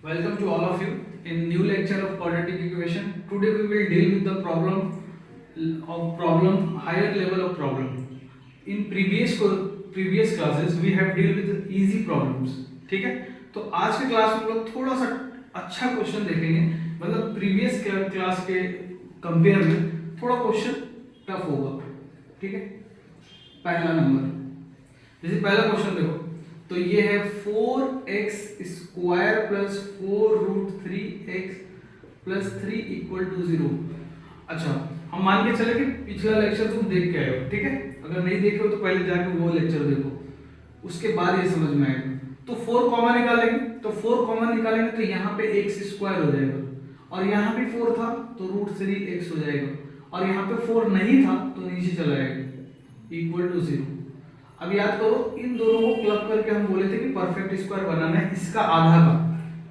Welcome to all of you in new lecture of quadratic equation. Today we will deal with the problem higher level of problem. In previous classes we have deal with easy problems. ठीक है, तो आज के class में हम लोग थोड़ा सा अच्छा क्वेश्चन देखेंगे, मतलब प्रीवियस क्लास के कंपेयर में थोड़ा क्वेश्चन टफ होगा. ठीक है, पहला नंबर, जैसे पहला क्वेश्चन देखो, तो ये है 4x square plus 4√3x plus 3 equal to 0. अच्छा, हम मान के चले कि पिछला लेक्चर तुम देख के आए हो. ठीक है, अगर नहीं देखे हो तो पहले जाके वो लेक्चर देखो, उसके बाद ये समझ में आएगा. तो 4 कॉमन निकालेंगे, तो 4 कॉमन निकालेंगे तो यहाँ पे x स्क्वायर हो जाएगा, और यहाँ पे 4 था तो √3x हो जाएगा, और यहाँ पे 4 नहीं था तो नीचे चला जाएगा इक्वल टू 0. अब याद करो, इन दोनों को क्लब करके हम बोले थे कि परफेक्ट स्क्वायर बनाना है इसका आधा का,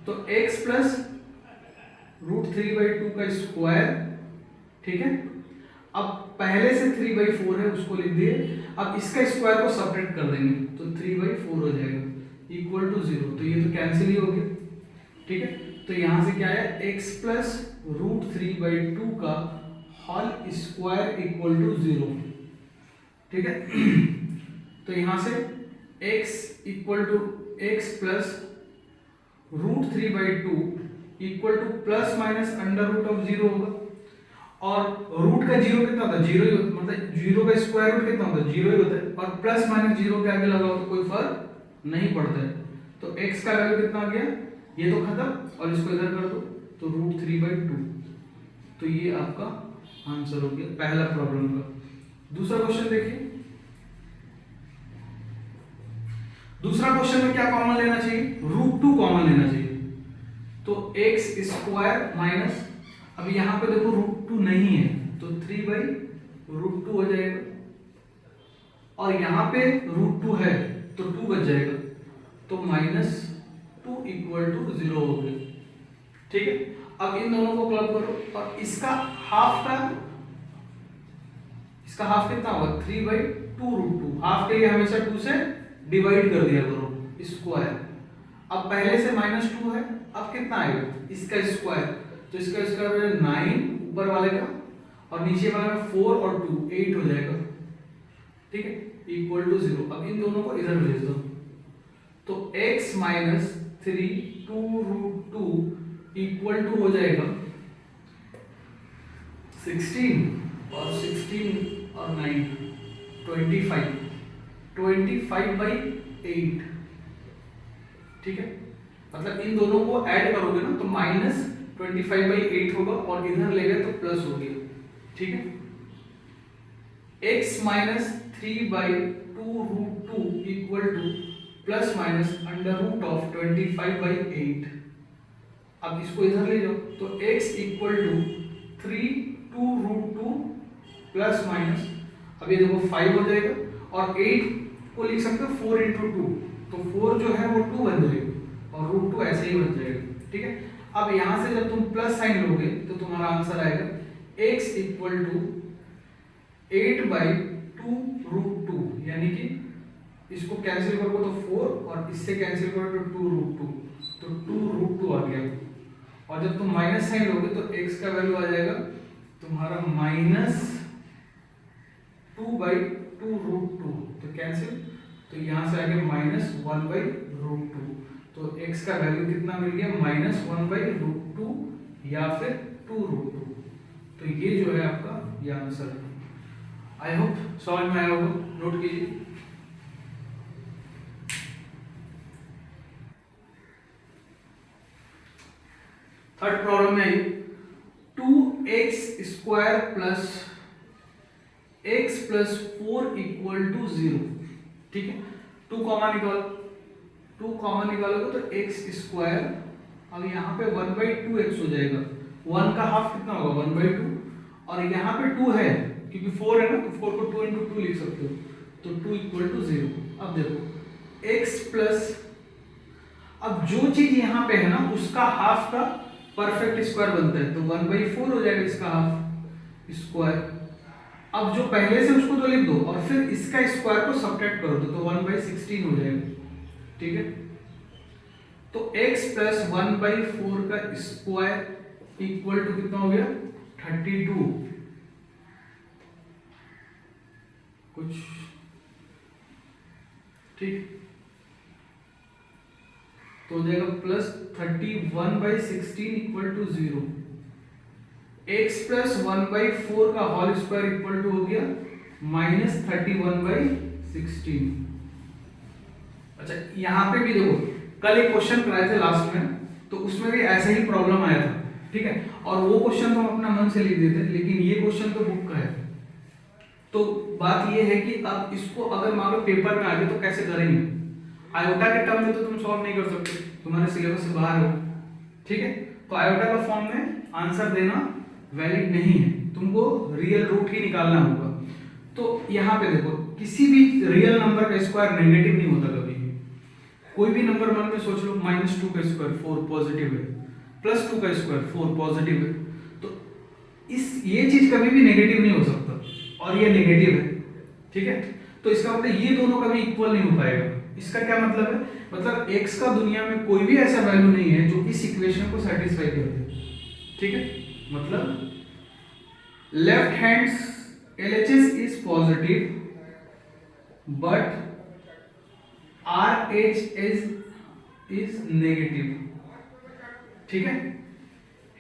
तो x प्लस √3/2 का स्क्वायर. ठीक है, अब पहले से 3/4 है उसको लिख दिए. अब इसका स्क्वायर को सब्ट्रैक्ट कर देंगे तो 3/4 हो जाएगा इक्वल टू 0. तो ये तो कैंसिल ही हो गया. ठीक है, तो यहां से क्या है, x प्लस √3/2 का होल स्क्वायर इक्वल टू 0. ठीक है, तो यहां से x equal to x plus √3/2 equal to plus minus under root of 0 होगा. और रूट का 0 कितना होता है, 0 ही होता, मतलब 0 का स्क्वायर रूट कितना होता है, 0 ही होता है. और प्लस माइनस 0 के आगे लगाओ तो कोई फर्क नहीं पड़ता है. तो x का वैल्यू कितना आ गया, ये तो खत्म, और इसको इधर कर दो तो √3/2. तो ये आपका आंसर हो गया पहला प्रॉब्लम का. दूसरा क्वेश्चन देखिए. दूसरा क्वेश्चन में क्या कॉमन लेना चाहिए, √2 कॉमन लेना चाहिए. तो x स्क्वायर माइनस, अब यहां पे देखो √2 नहीं है तो 3/√2 हो जाएगा, और यहां पे √2 है तो 2 बच जाएगा, तो -2 इक्वल टू 0 हो गया. ठीक है, अब इन दोनों को क्लब करो, और इसका हाफ कितना होगा, 3/2√2. हाफ के लिए हमेशा 2 से डिवाइड कर दिया करो स्क्वायर. अब पहले से -2 है, अब कितना आएगा इसका स्क्वायर, तो इसका स्क्वायर 9 ऊपर वाले का, और नीचे वाले में 4 और 2 8 हो जाएगा. ठीक है, इक्वल टू 0. अब इन दोनों को इधर भेज दो, तो x माइनस 3/2√2 इक्वल टू हो जाएगा 16, और 16 और 9 25/8. ठीक है, मतलब इन दोनों को ऐड करोगे ना तो -25/8 होगा, और इधर ले गए तो प्लस हो गया. ठीक है, x minus 3/2√2 equal to plus minus under root of 25/8. अब इसको इधर ले जाओ तो x equal to 3/2√2 plus minus, अब ये देखो 5 हो जाएगा, और 8 को लिख सकते हो 4 × 2, तो 4 जो है वो 2 बन जाएगा, और √2 ऐसे ही बन जाएगा. ठीक है, अब यहां से जब तुम प्लस साइन लोगे तो तुम्हारा आंसर आएगा x इक्वल टू 8/2√2, यानी कि इसको कैंसिल करोगे तो 4, और इससे कैंसिल करोगे तो 2√2, तो 2√2 आ गया. और जब तुम माइनस साइन लोगे तो x का वैल्यू आ जाएगा तुम्हारा -2/2√2, तो कैंसिल, तो यहां से आ गया -1/√2. तो x का वैल्यू कितना मिल गया, -1/√2 या फिर 2√2. तो ये जो है आपका ये आंसर है. आई होप समझ में आया होगा, नोट कीजिए. थर्ड प्रॉब्लम में 2x square plus x plus 4 equal to 0. ठीक है, 2 कॉमन निकालोगे तो x स्क्वायर, अब यहाँ पे 1/2x हो जाएगा. 1 का हाफ कितना होगा, 1/2, और यहाँ पे 2 है क्योंकि 4 है ना, तो 4 को 2 × 2 लिख सकते हो, तो 2 इक्वल टू 0. अब देखो x प्लस, अब जो चीज यहाँ पे है ना उसका हाफ का परफेक्ट स्क्वायर बनता है, तो 1/4 हो जाएगा इसका हाफ स्क्वायर. अब जो पहले से उसको तो लिख दो, और फिर इसका स्क्वायर को सब्ट्रैक्ट कर दो तो 1/16 हो जाएगा. ठीक है, तो x प्लस 1/4 का स्क्वायर इक्वल टू कितना हो गया 32 कुछ, ठीक। तो हो जाएगा plus 31/16 equal to 0। x plus 1/4 का होल स्क्वायर इक्वल टू हो गया माइनस 31/16। अच्छा यहां पे भी देखो, कल एक क्वेश्चन कराए थे लास्ट में, तो उसमें भी ऐसा ही प्रॉब्लम आया था, ठीक है। और वो क्वेश्चन तो हम अपना मन से लिख देते, लेकिन ये क्वेश्चन तो बुक का है। तो बात ये है कि अब इसको अगर मान लो पेपर में आ गए तो कैसे करेंगे। आयोटा के टर्म में तो तुम सॉल्व नहीं कर सकते, तुम्हारे सिलेबस से बाहर हो, ठीक है। तो आयोटा का फॉर्म में आंसर देना वैलिड नहीं है, तुमको रियल रूट ही निकालना होगा। तो यहाँ पे देखो, किसी भी रियल नंबर का स्क्वायर नेगेटिव नहीं होता कभी। कोई भी नंबर मन में सोच लो, -2 का स्क्वायर 4 पॉजिटिव है, +2 का स्क्वायर 4 पॉजिटिव है। तो ये चीज कभी भी नेगेटिव नहीं हो सकता, और ये नेगेटिव है, ठीक है। तो इसका मतलब ये दोनों कभी इक्वल नहीं हो पाएगा। इसका क्या मतलब है, मतलब x का दुनिया में कोई भी ऐसा वैल्यू नहीं है जो इस इक्वेशन को सेटिस्फाई कर दे, ठीक है। मतलब left hand LHS is positive but RHS is negative, ठीक है।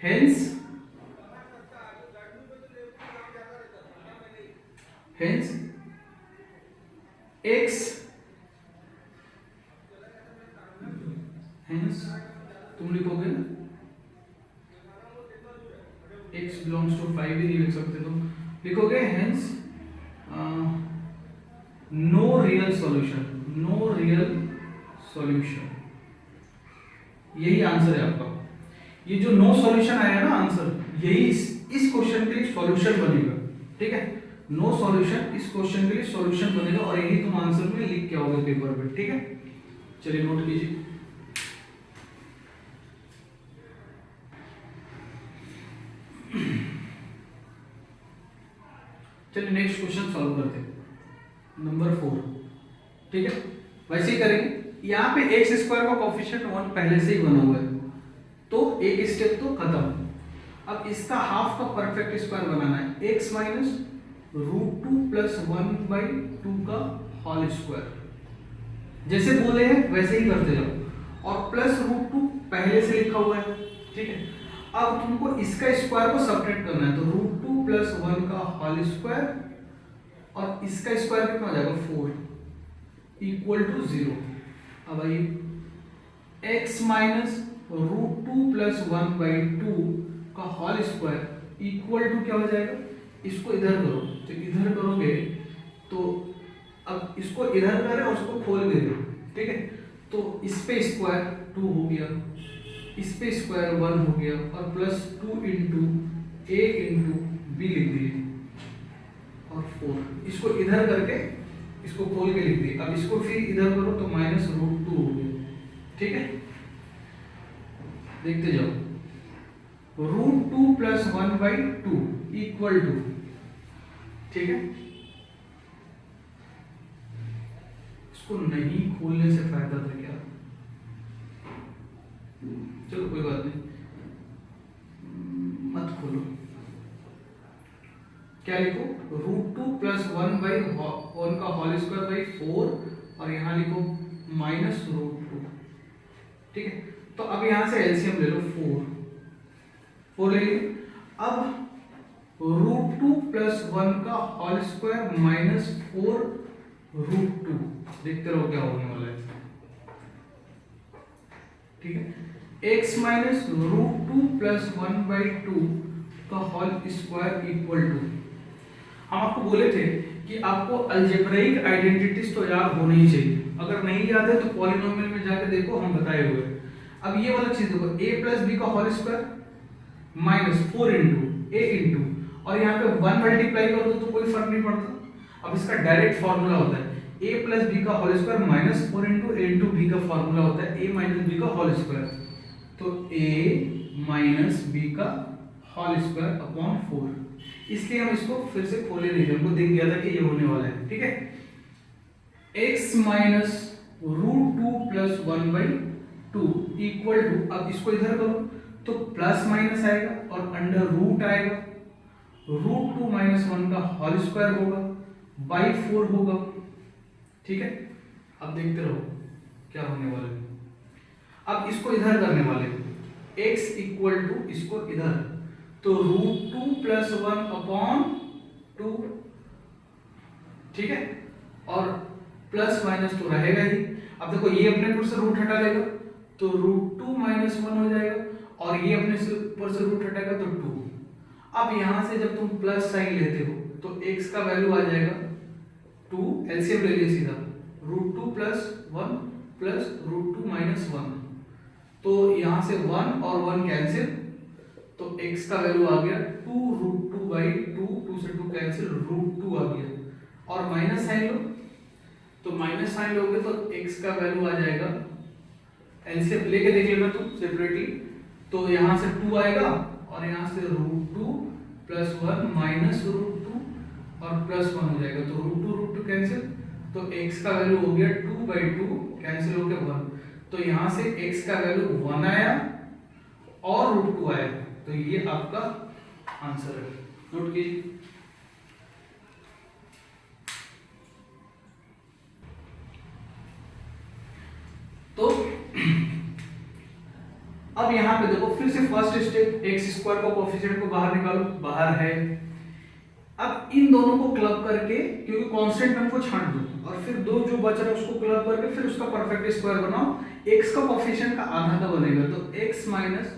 हेंस तुम लिखोगे ना x बिलोंग्स टू 5 भी नहीं लिख सकते, तुम लिखोगे हेंस नो रियल सॉल्यूशन। यही आंसर है आपका। ये जो नो सॉल्यूशन आया ना आंसर, यही इस क्वेश्चन के लिए सॉल्यूशन बनेगा, ठीक है। नो सॉल्यूशन इस क्वेश्चन के लिए सॉल्यूशन बनेगा, और यही तुम आंसर में लिख के आओगे पेपर पे, ठीक है। चलिए नोट कीजिए। चलिए नेक्स्ट क्वेश्चन सॉल्व करते हैं, नंबर 4, ठीक है। वैसे ही करेंगे। यहाँ पे एक्स स्क्वायर का कोफिशिएंट 1 पहले से ही बना हुआ है, तो एक स्टेप तो खत्म। अब इसका हाफ का परफेक्ट स्क्वायर बनाना है, x माइनस √2 प्लस 1/2 का होल स्क्वायर। जैसे बोले हैं वैसे ही करते जाओ, और प्लस √2 पहले से लिखा हुआ है, ठीक है। अब तुमको इसका स्क्वायर को सब्ट्रैक्ट करना है, तो √2 प्लस 1 का होल स्क्वायर, और इसका स्क्वायर कितना हो जाएगा 4 इक्वल टू 0। अब आइए x माइनस √2 प्लस 1/2 का होल स्क्वायर इक्वल टू क्या हो जाएगा, इसको इधर करो, तो इधर करोगे तो अब इसको इधर करें और उसको खोल के दो, ठीक है। तो इस पे स्क्वायर 2 हो गया, इस पे स्क्वायर 1 हो गया, और plus 2 into a into b लिख दिए, और 4 इसको इधर करके इसको खोल के लिख दिए। अब इसको फिर इधर करो तो -√2 हो गया, ठीक है। देखते जाओ, √2 प्लस 1/2 इक्वल टू, ठीक है। इसको नहीं खोलने से फायदा था क्या, चलो कोई बात नहीं, मत खोलो। क्या लिखो, √2 प्लस 1/1 का होल स्क्वायर बाई 4, और यहाँ लिखो -√2, ठीक है। तो अब यहाँ से एलसीएम ले लो, 4 ले लिया। अब √2 प्लस 1 का होल स्क्वायर माइनस 4√2, देखते रहो क्या होने वाला है, ठीक है। x माइनस √2 प्लस 1/2 का होल स्क्वायर इक्वल टू, हम आपको बोले थे कि आपको अलजेब्राइक आइडेंटिटीज तो याद होनी ही चाहिए। अगर नहीं याद है तो पॉलिनोमियल में जाकर देखो, हम बताए हुए। अब ये वाला चीज देखो, a प्लस बी का whole square minus 4 into a into, और यहाँ पे 1 मल्टीप्लाई कर दो तो कोई फर्क नहीं पड़ता। अब इसका डायरेक्ट फॉर्मूला होता है a प्लस बी का whole square minus 4 into a into b का फॉर्मूला होता है a माइनस बी का होल स्क्वायर, तो a माइनस बी का होल स्क्वायर अपॉन 4। इसलिए हम इसको फिर से खोले नहीं थे, हमको दिख गया था कि ये होने वाला है, ठीक है। x minus √2 plus 1/2 equal to, अब इसको इधर करो तो प्लस माइनस आएगा और अंडर रूट आएगा, रूट 2 माइनस 1 का होल स्क्वायर होगा बाई 4 होगा। ठीक है, अब देखते रहो क्या होने वाला है। अब इसको इधर करने वाले x इक्वल टू इसको इधर, तो रूट 2 प्लस 1 अपॉन 2, ठीक है, और प्लस माइनस तो रहेगा ही। अब देखो ये अपने ऊपर से रूट हटा लेगा तो रूट 2 माइनस 1 हो जाएगा, और ये अपने से ऊपर से रूट हटाएगा तो 2। अब यहां से जब तुम प्लस साइन लेते हो तो x का वैल्यू आ जाएगा 2, एलसीएम ले लीजिए सीधा, root 2 plus 1 plus root 2 minus 1, तो यहां से 1 और 1 कैंसिल, तो x का वैल्यू आ गया 2 रूट 2 बाई 2, 2 से 2 कैंसिल, रूट 2 आ गया, और माइनस साइन लो तो माइनस साइन लोगे तो x का वैल्यू आ जाएगा, एलसीएम लेके देख लेना तुम सेपरेटली, तो यहां से 2 आएगा और यहां से रूट 2 प्लस 1 माइनस रूट 2 और प्लस 1 हो जाएगा, तो रूट 2 कैंसिल, तो x का वैल्यू हो गया 2 बाई 2 कैंसिल हो गया 1, तो यहां से x का वैल्यू 1 आया और रूट 2 आया, तो ये आपका आंसर है। नोट कीजिए। तो अब यहां पे देखो फिर से फर्स्ट स्टेप, एक्स स्क्वायर का कोएफिशिएंट को बाहर निकालो, बाहर है। अब इन दोनों को क्लब करके, क्योंकि कांस्टेंट टर्म को छांट दो, और फिर दो जो बच रहा है उसको क्लब करके फिर उसका परफेक्ट स्क्वायर बनाओ। x का कोएफिशिएंट का आधा का बनेगा, तो x माइनस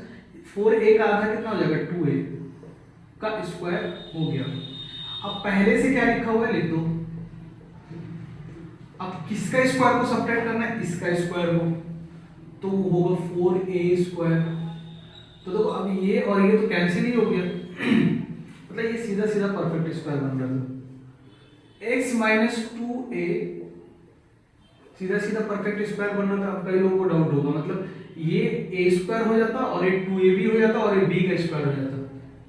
4a का आधा कितना हो जाएगा, 2a का स्क्वायर हो गया। अब पहले से क्या लिखा हुआ है लिख दो। अब किसका स्क्वायर को सब्ट्रैक्ट करना है, इसका स्क्वायर को, तो वो होगा 4a स्क्वायर। तो देखो अब ये और ये तो कैंसिल ही हो गया मतलब ये सीधा सीधा परफेक्ट स्क्वायर बन रहा था। x माइनस 2a सीधा सीधा परफेक्ट स्क्वायर बन रहा था। अब कई लोगों को डाउट होगा, मतलब ये a स्क्वायर हो जाता और ये 2a भी हो जाता और ये b का स्क्वायर हो जाता,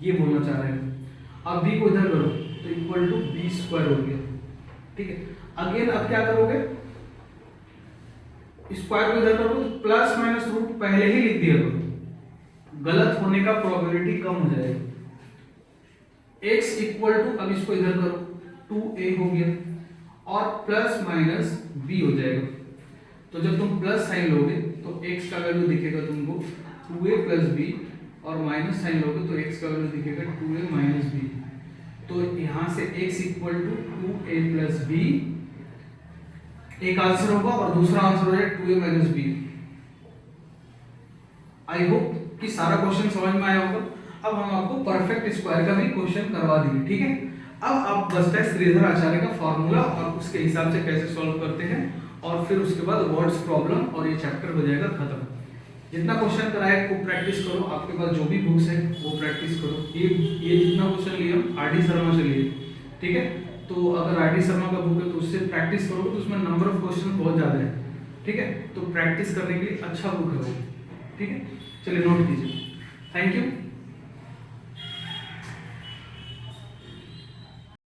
ये बोलना चाह रहे हैं। अब b को इधर करो तो इक्वल टू b स्क्वायर हो गया। ठीक है, अगेन अब क्या करोगे, स्क्वायर को इधर करो तो प्लस माइनस रूट पहले ही लिख दिया करो, गलत होने का प्रोबेबिलिटी कम हो जाएगा। x इक्वल टू, अब इसको इधर करो, 2a हो गया और प्लस माइनस b हो जाएगा। तो जब तुम प्लस साइन लोगे तो x का वैल्यू दिखेगा तुमको 2a प्लस b, और माइनस साइन लोगे तो x का वैल्यू दिखेगा 2a माइनस b। तो यहां से x इक्वल टू 2a प्लस b एक आंसर होगा और दूसरा आंसर हो जाएगा 2a minus b। I hope कि सारा क्वेश्चन समझ में आया होगा। अब हम आपको परफेक्ट स्क्वायर का भी क्वेश्चन करवा देंगे। ठीक है, अब आप बचता है श्रीधर आचार्य का फॉर्मूला और उसके हिसाब से कैसे सॉल्व करते हैं, और फिर उसके बाद वर्ड्स प्रॉब्लम और ये चैप्टर हो जाएगा खत्म। जितना क्वेश्चन कराए को प्रैक्टिस करो, आपके पास जो भी बुक्स है वो प्रैक्टिस करो। ये जितना क्वेश्चन लिए आर.डी. शर्मा से लिए, ठीक है, तो अगर आर.डी. शर्मा का बुक है तो उससे प्रैक्टिस करोगे तो उसमें नंबर ऑफ क्वेश्चन बहुत ज़्यादा है। ठीक है, तो प्रैक्टिस करने के लिए अच्छा बुक है वो। ठीक है, चलिए नोट कीजिए। Thank you.